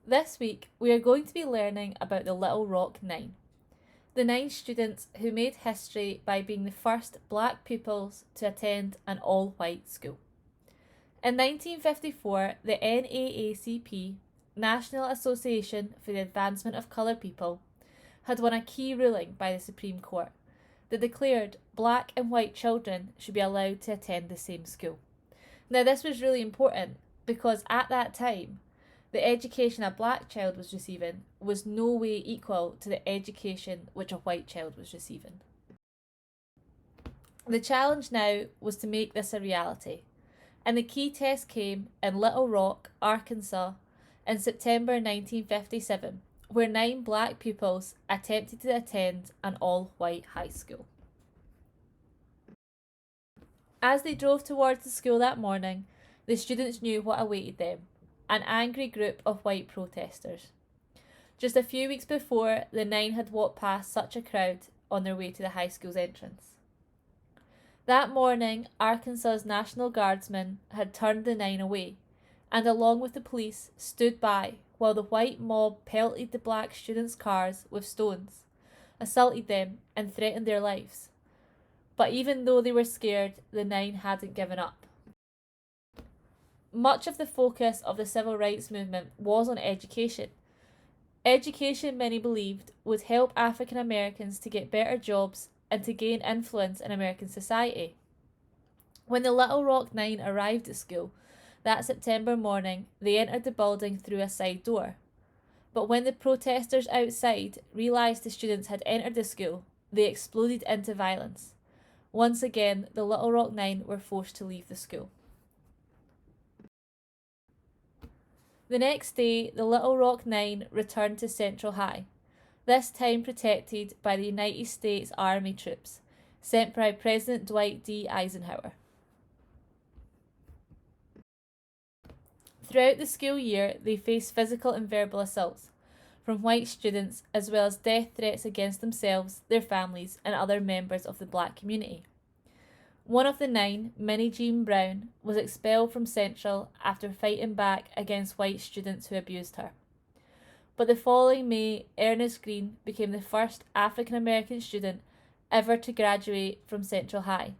This week, we are going to be learning about the Little Rock Nine, the nine students who made history by being the first black pupils to attend an all white school. In 1954, the NAACP, National Association for the Advancement of Coloured People, had won a key ruling by the Supreme Court that declared black and white children should be allowed to attend the same school. Now, this was really important because at that time, the education a black child was receiving was no way equal to the education which a white child was receiving. The challenge now was to make this a reality, and the key test came in Little Rock, Arkansas, in September 1957, where 9 black pupils attempted to attend an all-white high school. As they drove towards the school that morning, the students knew what awaited them: an angry group of white protesters. Just a few weeks before, the 9 had walked past such a crowd on their way to the high school's entrance. That morning, Arkansas's National Guardsmen had turned the 9 away, and along with the police, stood by while the white mob pelted the black students' cars with stones, assaulted them, and threatened their lives. But even though they were scared, the 9 hadn't given up. Much of the focus of the civil rights movement was on education. Education, many believed, would help African Americans to get better jobs and to gain influence in American society. When the Little Rock Nine arrived at school that September morning, they entered the building through a side door. But when the protesters outside realised the students had entered the school, they exploded into violence. Once again, the Little Rock Nine were forced to leave the school. The next day, the Little Rock Nine returned to Central High, this time protected by the United States Army troops, sent by President Dwight D. Eisenhower. Throughout the school year, they faced physical and verbal assaults from white students, as well as death threats against themselves, their families, and other members of the black community. One of the 9, Minnie Jean Brown, was expelled from Central after fighting back against white students who abused her. But the following May, Ernest Green became the first African American student ever to graduate from Central High.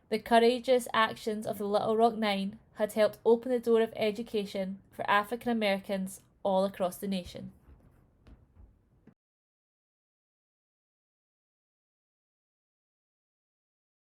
The courageous actions of the Little Rock Nine had helped open the door of education for African Americans all across the nation.